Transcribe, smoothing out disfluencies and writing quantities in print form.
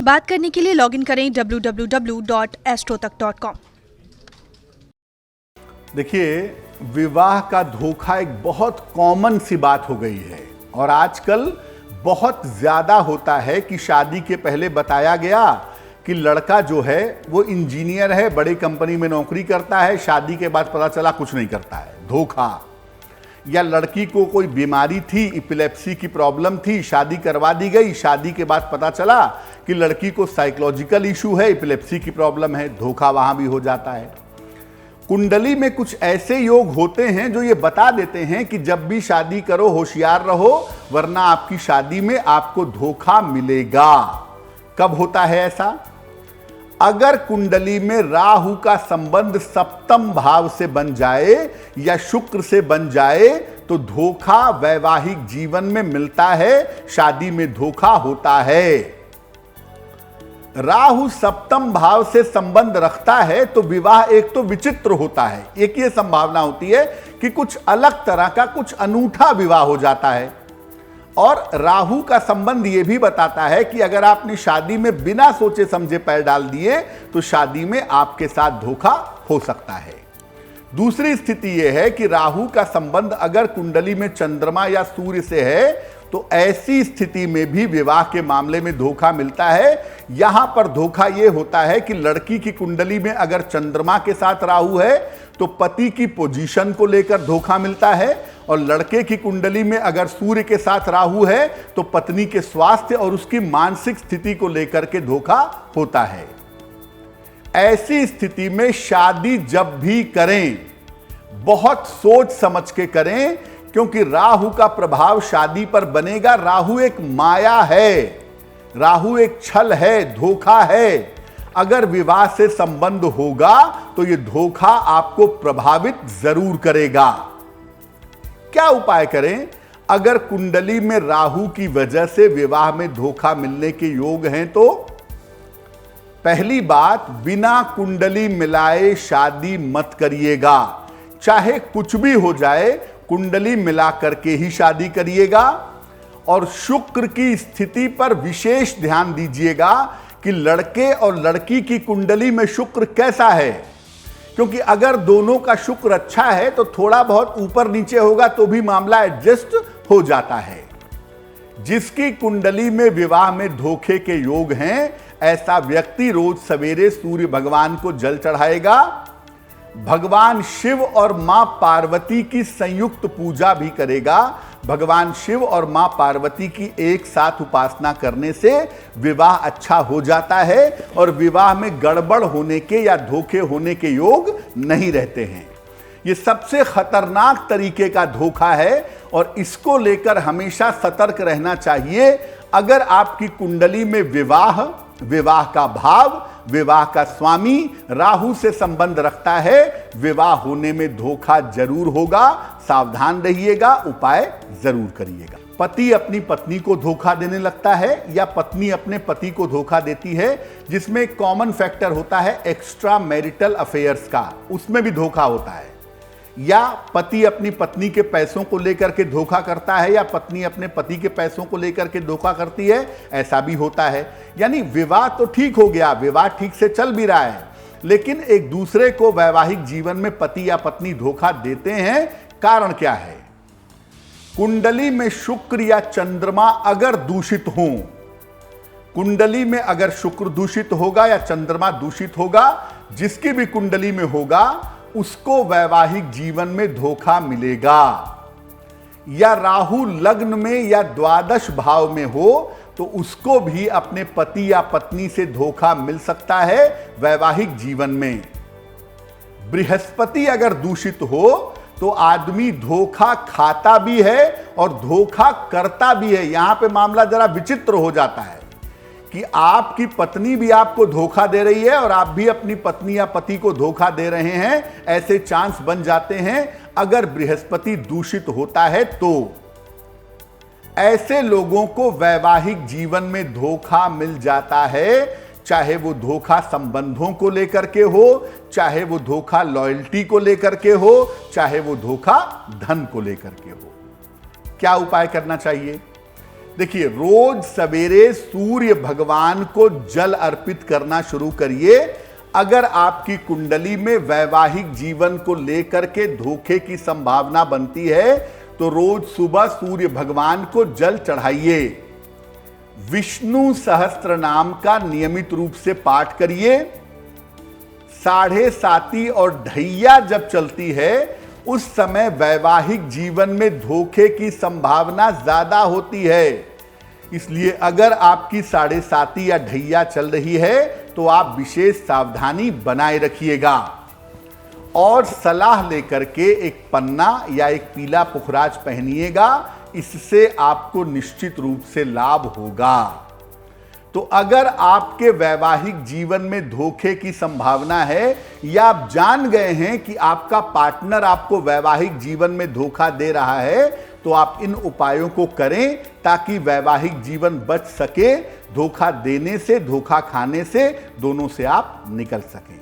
बात करने के लिए लॉगिन करें www.astrotak.com। देखिए, विवाह का धोखा एक बहुत कॉमन सी बात हो गई है और आजकल बहुत ज्यादा होता है कि शादी के पहले बताया गया कि लड़का जो है वो इंजीनियर है, बड़ी कंपनी में नौकरी करता है, शादी के बाद पता चला कुछ नहीं करता है, धोखा। या लड़की को कोई बीमारी थी, एपिलेप्सी की प्रॉब्लम थी, शादी करवा दी गई, शादी के बाद पता चला कि लड़की को साइकोलॉजिकल इशू है, एपिलेप्सी की प्रॉब्लम है, धोखा वहां भी हो जाता है। कुंडली में कुछ ऐसे योग होते हैं जो ये बता देते हैं कि जब भी शादी करो होशियार रहो, वरना आपकी शादी में आपको धोखा मिलेगा। कब होता है ऐसा? अगर कुंडली में राहु का संबंध सप्तम भाव से बन जाए या शुक्र से बन जाए तो धोखा वैवाहिक जीवन में मिलता है, शादी में धोखा होता है। राहु सप्तम भाव से संबंध रखता है तो विवाह एक तो विचित्र होता है, एक ये संभावना होती है कि कुछ अलग तरह का, कुछ अनूठा विवाह हो जाता है। और राहु का संबंध यह भी बताता है कि अगर आपने शादी में बिना सोचे समझे पैर डाल दिए तो शादी में आपके साथ धोखा हो सकता है। दूसरी स्थिति यह है कि राहु का संबंध अगर कुंडली में चंद्रमा या सूर्य से है तो ऐसी स्थिति में भी विवाह के मामले में धोखा मिलता है। यहां पर धोखा यह होता है कि लड़की की कुंडली में अगर चंद्रमा के साथ राहु है तो पति की पोजीशन को लेकर धोखा मिलता है, और लड़के की कुंडली में अगर सूर्य के साथ राहु है तो पत्नी के स्वास्थ्य और उसकी मानसिक स्थिति को लेकर के धोखा होता है। ऐसी स्थिति में शादी जब भी करें, बहुत सोच समझ के करें, क्योंकि राहु का प्रभाव शादी पर बनेगा। राहु एक माया है, राहु एक छल है, धोखा है। अगर विवाह से संबंध होगा तो यह धोखा आपको प्रभावित जरूर करेगा। क्या उपाय करें? अगर कुंडली में राहु की वजह से विवाह में धोखा मिलने के योग हैं तो पहली बात, बिना कुंडली मिलाए शादी मत करिएगा। चाहे कुछ भी हो जाए, कुंडली मिला करके ही शादी करिएगा। और शुक्र की स्थिति पर विशेष ध्यान दीजिएगा कि लड़के और लड़की की कुंडली में शुक्र कैसा है, क्योंकि अगर दोनों का शुक्र अच्छा है तो थोड़ा बहुत ऊपर नीचे होगा तो भी मामला एडजस्ट हो जाता है। जिसकी कुंडली में विवाह में धोखे के योग हैं, ऐसा व्यक्ति रोज सवेरे सूर्य भगवान को जल चढ़ाएगा, भगवान शिव और मां पार्वती की संयुक्त पूजा भी करेगा। भगवान शिव और मां पार्वती की एक साथ उपासना करने से विवाह अच्छा हो जाता है और विवाह में गड़बड़ होने के या धोखे होने के योग नहीं रहते हैं। यह सबसे खतरनाक तरीके का धोखा है और इसको लेकर हमेशा सतर्क रहना चाहिए। अगर आपकी कुंडली में विवाह, विवाह का भाव, विवाह का स्वामी राहु से संबंध रखता है, विवाह होने में धोखा जरूर होगा। सावधान रहिएगा, उपाय जरूर करिएगा। पति अपनी पत्नी को धोखा देने लगता है या पत्नी अपने पति को धोखा देती है, जिसमें कॉमन फैक्टर होता है एक्स्ट्रा मैरिटल अफेयर्स का, उसमें भी धोखा होता है। या पति अपनी पत्नी के पैसों को लेकर के धोखा करता है या पत्नी अपने पति के पैसों को लेकर के धोखा करती है, ऐसा भी होता है। यानी विवाह तो ठीक हो गया, विवाह ठीक से चल भी रहा है, लेकिन एक दूसरे को वैवाहिक जीवन में पति या पत्नी धोखा देते हैं। कारण क्या है? कुंडली में शुक्र या चंद्रमा अगर दूषित हो, कुंडली में अगर शुक्र दूषित होगा या चंद्रमा दूषित होगा, जिसकी भी कुंडली में होगा उसको वैवाहिक जीवन में धोखा मिलेगा। या राहु लग्न में या द्वादश भाव में हो तो उसको भी अपने पति या पत्नी से धोखा मिल सकता है वैवाहिक जीवन में। बृहस्पति अगर दूषित हो तो आदमी धोखा खाता भी है और धोखा करता भी है। यहां पे मामला जरा विचित्र हो जाता है कि आपकी पत्नी भी आपको धोखा दे रही है और आप भी अपनी पत्नी या पति को धोखा दे रहे हैं। ऐसे चांस बन जाते हैं अगर बृहस्पति दूषित होता है तो। ऐसे लोगों को वैवाहिक जीवन में धोखा मिल जाता है, चाहे वो धोखा संबंधों को लेकर के हो, चाहे वो धोखा लॉयल्टी को लेकर के हो, चाहे वो धोखा धन को लेकर के हो। क्या उपाय करना चाहिए? देखिए, रोज सवेरे सूर्य भगवान को जल अर्पित करना शुरू करिए। अगर आपकी कुंडली में वैवाहिक जीवन को लेकर के धोखे की संभावना बनती है तो रोज सुबह सूर्य भगवान को जल चढ़ाइए। विष्णु सहस्त्र नाम का नियमित रूप से पाठ करिए। 7:30 और ढैया जब चलती है उस समय वैवाहिक जीवन में धोखे की संभावना ज्यादा होती है। इसलिए अगर आपकी 7:30 या ढैया चल रही है तो आप विशेष सावधानी बनाए रखिएगा और सलाह लेकर के एक पन्ना या एक पीला पुखराज पहनिएगा। इससे आपको निश्चित रूप से लाभ होगा। तो अगर आपके वैवाहिक जीवन में धोखे की संभावना है या आप जान गए हैं कि आपका पार्टनर आपको वैवाहिक जीवन में धोखा दे रहा है तो आप इन उपायों को करें ताकि वैवाहिक जीवन बच सके। धोखा देने से, धोखा खाने से दोनों से आप निकल सकें।